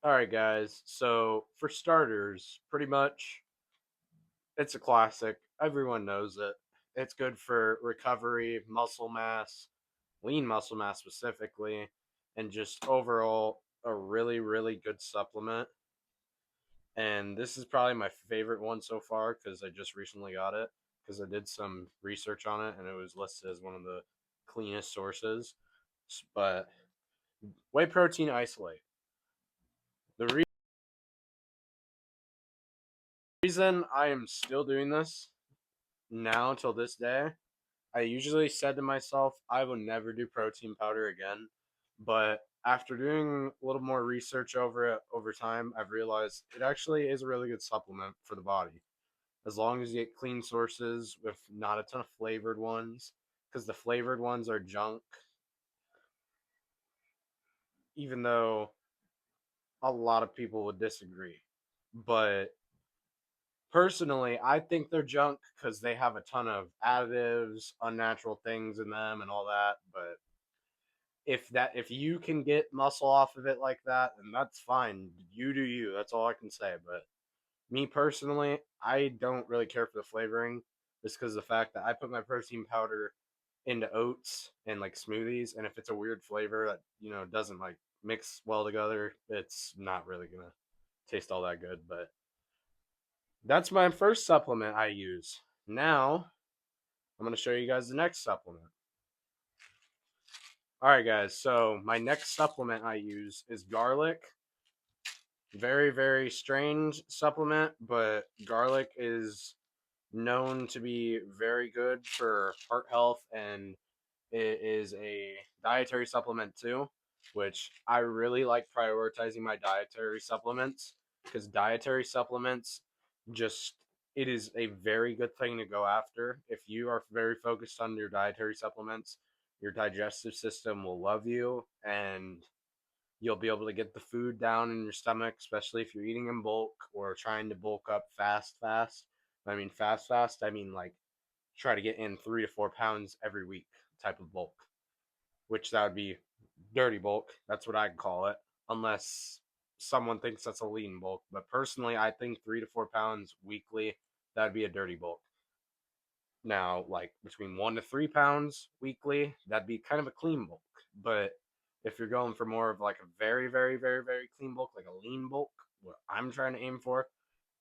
All right, guys. So, for starters, pretty much it's a classic. Everyone knows it. It's good for recovery, muscle mass, lean muscle mass specifically, and just overall a really, really good supplement. And this is probably my favorite one so far because I just recently got it because I did some research on it and it was listed as one of the cleanest sources. But whey protein isolate. The reason I am still doing this now till this day, I usually said to myself I will never do protein powder again. But after doing a little more research over it over time, I've realized it actually is a really good supplement for the body. As long as you get clean sources with not a ton of flavored ones, because the flavored ones are junk, even though a lot of people would disagree. But personally, I think they're junk because they have a ton of additives, unnatural things in them, and all that. But if you can get muscle off of it like that, then that's fine. You do you. That's all I can say. But me personally, I don't really care for the flavoring, just because of the fact that I put my protein powder into oats and like smoothies, and if it's a weird flavor that doesn't like mix well together, it's not really gonna taste all that good. But that's my first supplement I use. Now I'm gonna show you guys the next supplement. All right, guys. So my next supplement I use is garlic. Very, very strange supplement, but garlic is known to be very good for heart health, and it is a dietary supplement too, which I really like prioritizing my dietary supplements because dietary supplements just it is a very good thing to go after. If you are very focused on your dietary supplements, your digestive system will love you and you'll be able to get the food down in your stomach, especially if you're eating in bulk or trying to bulk up fast. I mean fast, I mean like try to get in 3 to 4 pounds every week type of bulk, which that would be dirty bulk. That's what I'd call it, unless someone thinks that's a lean bulk. But personally, I think 3 to 4 pounds weekly, that'd be a dirty bulk. Now, like between 1 to 3 pounds weekly, that'd be kind of a clean bulk. But if you're going for more of like a very, very, very, very clean bulk, like a lean bulk, what I'm trying to aim for,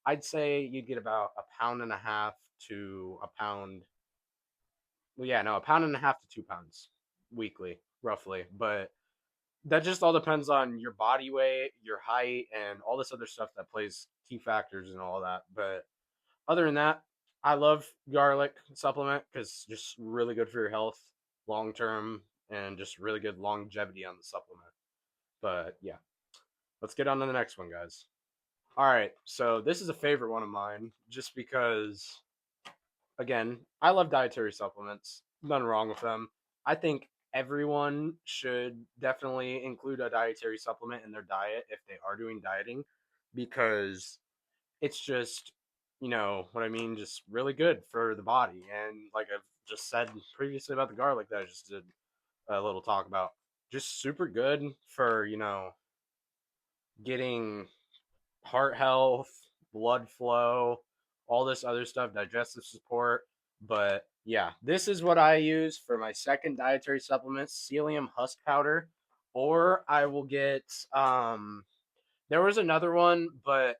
I'd say you'd get about a pound and a half to a pound. Well, yeah, no, a pound and a half to 2 pounds weekly, roughly. But that just all depends on your body weight, your height, and all this other stuff that plays key factors and all that. But other than that, I love garlic supplement because it's just really good for your health long term and just really good longevity on the supplement. But yeah, let's get on to the next one, guys. All right, so this is a favorite one of mine just because, again, I love dietary supplements. Nothing wrong with them. I think everyone should definitely include a dietary supplement in their diet if they are doing dieting because it's just, you know what I mean, just really good for the body. And like I've just said previously about the garlic that I just did a little talk about, just super good for, getting heart health, blood flow, all this other stuff, digestive support. But yeah, this is what I use for my second dietary supplement, psyllium husk powder. Or I will get there was another one, but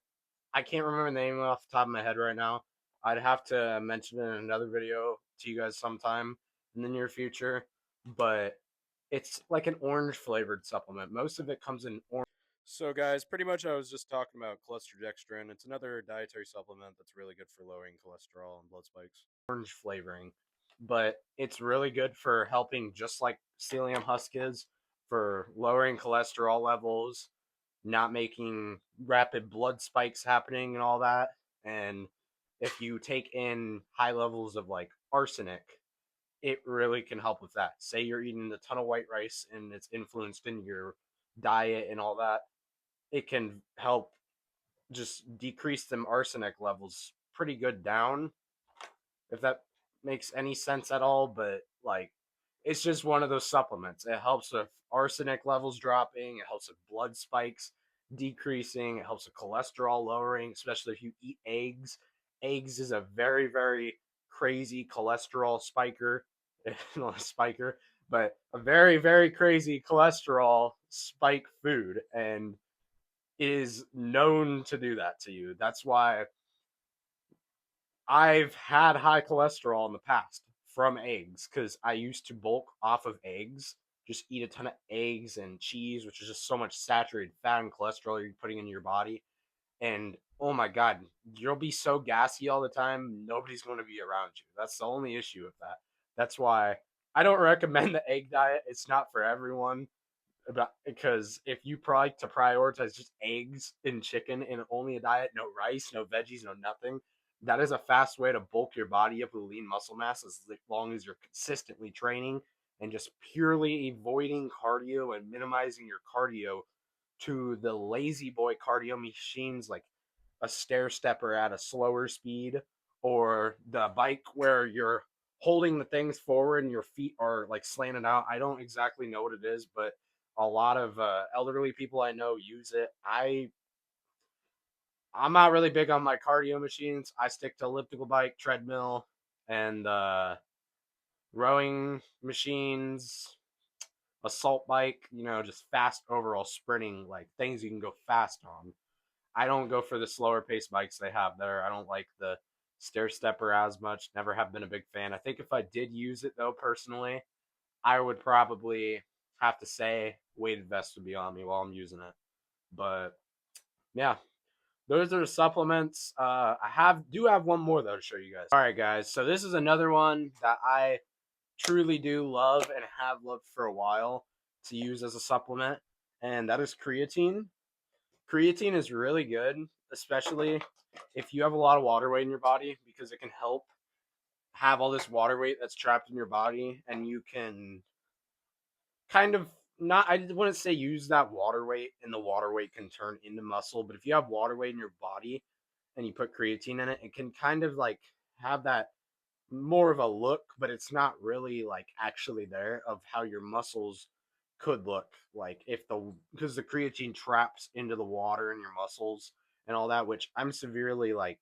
I can't remember the name off the top of my head right now. I'd have to mention it in another video to you guys sometime in the near future. But it's like an orange flavored supplement. Most of it comes in orange. So, guys, pretty much I was just talking about cholesterol. It's another dietary supplement that's really good for lowering cholesterol and blood spikes. Orange flavoring, but it's really good for helping, just like psyllium husk is, for lowering cholesterol levels, not making rapid blood spikes happening and all that. And if you take in high levels of like arsenic, it really can help with that. Say you're eating a ton of white rice and it's influenced in your diet and all that, it can help just decrease them arsenic levels pretty good down, if that makes any sense at all. But like, it's just one of those supplements. It helps with arsenic levels dropping, it helps with blood spikes, decreasing. It helps with cholesterol lowering, especially if you eat eggs. Eggs is a very, very crazy cholesterol spiker. Not a spiker, but a very, very crazy cholesterol spike food. And is known to do that to you. That's why I've had high cholesterol in the past from eggs because I used to bulk off of eggs, just eat a ton of eggs and cheese, which is just so much saturated fat and cholesterol you're putting in your body. And oh my God, you'll be so gassy all the time, nobody's going to be around you. That's the only issue with that. That's why I don't recommend the egg diet. It's not for everyone about because if you probably to prioritize just eggs and chicken and only a diet, no rice, no veggies, no nothing, that is a fast way to bulk your body up with lean muscle mass as long as you're consistently training and just purely avoiding cardio and minimizing your cardio to the lazy boy cardio machines like a stair stepper at a slower speed or the bike where you're holding the things forward and your feet are like slanted out. I don't exactly know what it is, but a lot of elderly people I know use it. I'm not really big on my cardio machines. I stick to elliptical bike, treadmill, and rowing machines, assault bike. You know, just fast overall sprinting, like things you can go fast on. I don't go for the slower pace bikes they have there. I don't like the stair stepper as much. Never have been a big fan. I think if I did use it though, personally, I would probably have to say weighted vest would be on me while I'm using it. But yeah, those are the supplements. I have one more though to show you guys. All right, guys. So this is another one that I truly do love and have loved for a while to use as a supplement, and that is creatine. Creatine is really good, especially if you have a lot of water weight in your body because it can help have all this water weight that's trapped in your body and you can kind of not I wouldn't say use that water weight and the water weight can turn into muscle, but if you have water weight in your body and you put creatine in it, it can kind of like have that more of a look, but it's not really like actually there of how your muscles could look like if the because the creatine traps into the water in your muscles and all that, which I'm severely like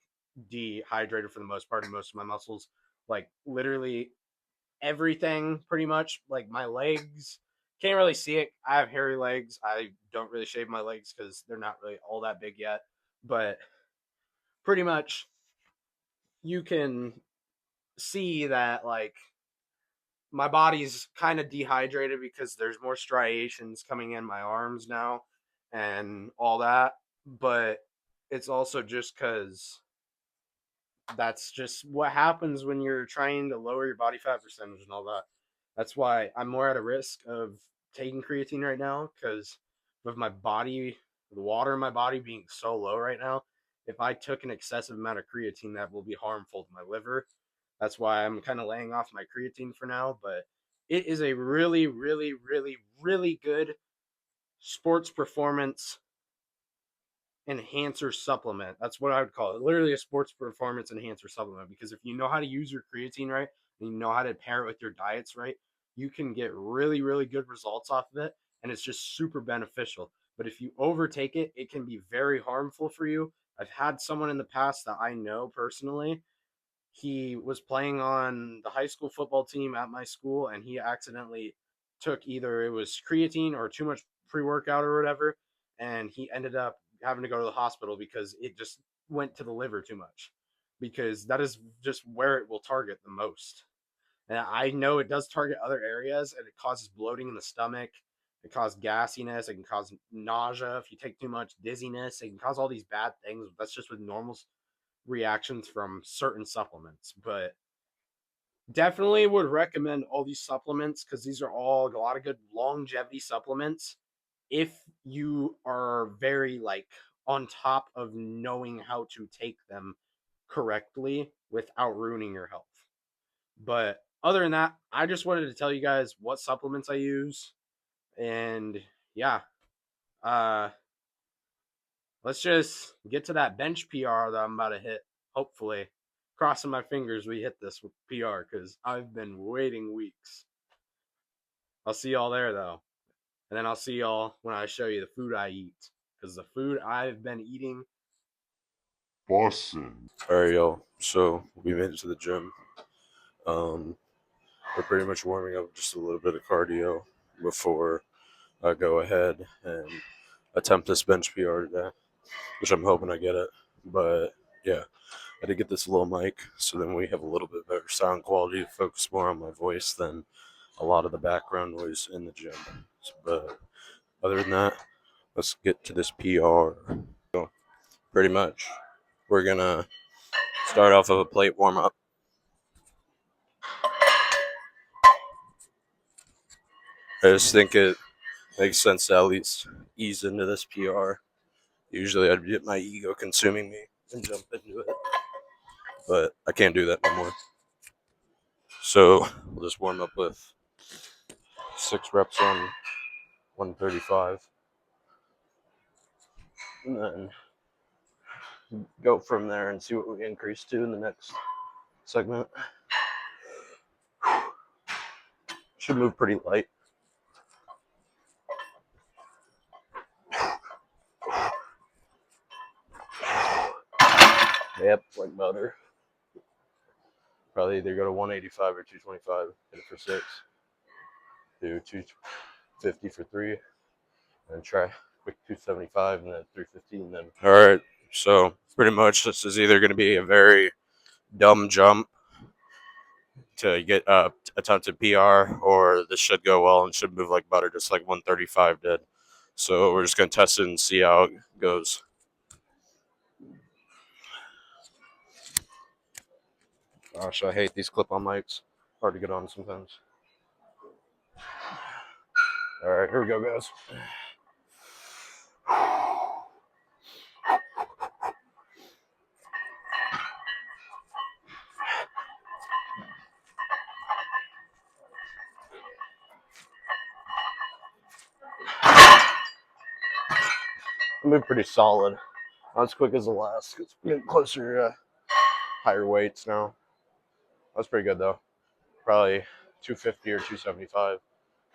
dehydrated for the most part in most of my muscles. Like literally everything pretty much. Like my legs. Can't really see it. I have hairy legs. I don't really shave my legs because they're not really all that big yet. But pretty much you can see that like my body's kind of dehydrated because there's more striations coming in my arms now and all that. But it's also just because that's just what happens when you're trying to lower your body fat percentage and all that. That's why I'm more at a risk of taking creatine right now because with my body, the water in my body being so low right now, if I took an excessive amount of creatine, that will be harmful to my liver. That's why I'm kind of laying off my creatine for now, but it is a really, really, really, really good sports performance enhancer supplement. That's what I would call it. Literally a sports performance enhancer supplement. Because if you know how to use your creatine right and you know how to pair it with your diets right, you can get really, really good results off of it. And it's just super beneficial. But if you overtake it, it can be very harmful for you. I've had someone in the past that I know personally. He was playing on the high school football team at my school and he accidentally took either it was creatine or too much pre-workout or whatever, and he ended up having to go to the hospital because it just went to the liver too much, because that is just where it will target the most. And I know it does target other areas and it causes bloating in the stomach, it causes gassiness, it can cause nausea if you take too much, dizziness, it can cause all these bad things. That's just with normal reactions from certain supplements. But definitely would recommend all these supplements because these are all a lot of good longevity supplements if you are very like on top of knowing how to take them correctly without ruining your health. But other than that, I just wanted to tell you guys what supplements I use. And yeah, uh let's just get to that bench PR that I'm about to hit. Hopefully, crossing my fingers we hit this with PR because I've been waiting weeks. I'll see y'all there though, and then I'll see y'all when I show you the food I eat because the food I've been eating. Bussin'. Alright, y'all. So we made it to the gym. We're pretty much warming up just a little bit of cardio before I go ahead and attempt this bench PR today, which I'm hoping I get it. But yeah, I did get this little mic, so then we have a little bit better sound quality to focus more on my voice than a lot of the background noise in the gym. But other than that, let's get to this PR. So pretty much, we're gonna start off of a plate warm up. I just think it makes sense to at least ease into this PR. Usually I'd get my ego consuming me and jump into it, but I can't do that no more. So we'll just warm up with 6 reps on 135, and then go from there and see what we increase to in the next segment. Should move pretty light. Yep, like butter. Probably either go to 185 or 225, hit it for 6, do 250 for 3, and try quick 275 and then 315. Then all right, so pretty much this is either going to be a very dumb jump to get attempted PR, or this should go well and should move like butter, just like 135 did. So we're just going to test it and see how it goes. Gosh, I hate these clip-on mics. Hard to get on sometimes. All right, here we go, guys. I move pretty solid. Not as quick as the last. It's getting closer to higher weights now. That's pretty good, though. Probably 250 or 275.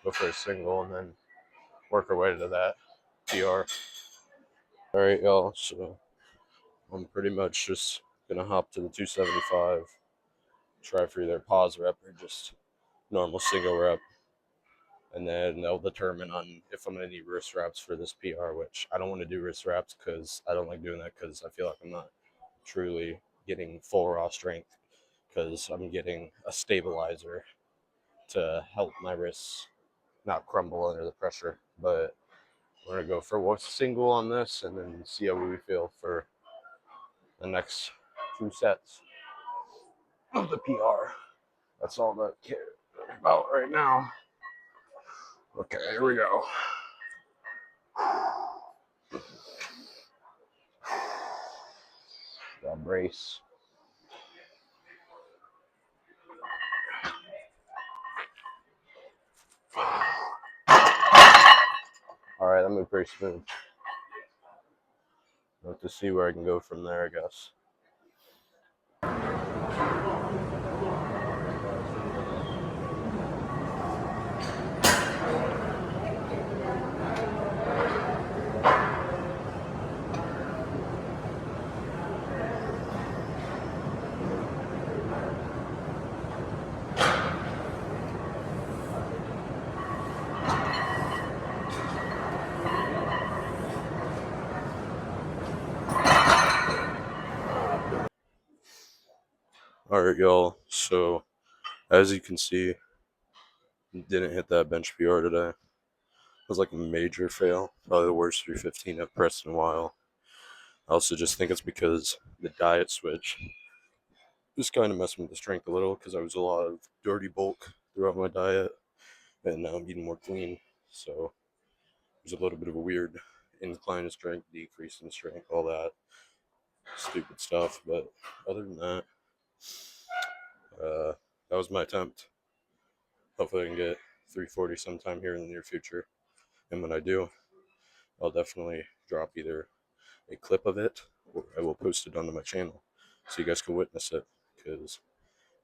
Go for a single and then work our way to that PR. All right, y'all. So I'm pretty much just going to hop to the 275. Try for either pause rep or just normal single rep. And then they'll determine on if I'm going to need wrist wraps for this PR, which I don't want to do wrist wraps because I don't like doing that because I feel like I'm not truly getting full raw strength because I'm getting a stabilizer to help my wrists not crumble under the pressure. But we're going to go for one single on this and then see how we feel for the next 2 sets of the PR. That's all that I care about right now. Okay, here we go. Got brace. All right, that moved pretty smooth. I'll have to see where I can go from there, I guess. All right, y'all. So, as you can see, didn't hit that bench PR today. It was like a major fail. Probably the worst 315 I've pressed in a while. I also just think it's because the diet switch is kind of messing with the strength a little because I was a lot of dirty bulk throughout my diet, and now I'm eating more clean. So, there's a little bit of a weird incline in strength, decrease in strength, all that stupid stuff. But other than that, that was my attempt. Hopefully, I can get 340 sometime here in the near future. And when I do, I'll definitely drop either a clip of it or I will post it onto my channel so you guys can witness it because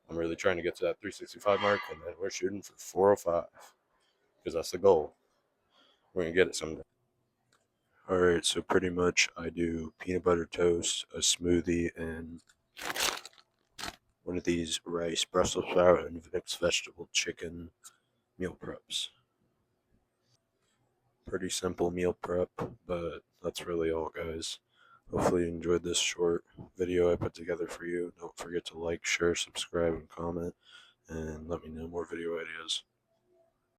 I'm really trying to get to that 365 mark and then we're shooting for 405 because that's the goal. We're going to get it someday. Alright, so pretty much I do peanut butter toast, a smoothie, and one of these rice, Brussels sprout, and mixed vegetable chicken meal preps. Pretty simple meal prep, but that's really all, guys. Hopefully, you enjoyed this short video I put together for you. Don't forget to like, share, subscribe, and comment, and let me know more video ideas.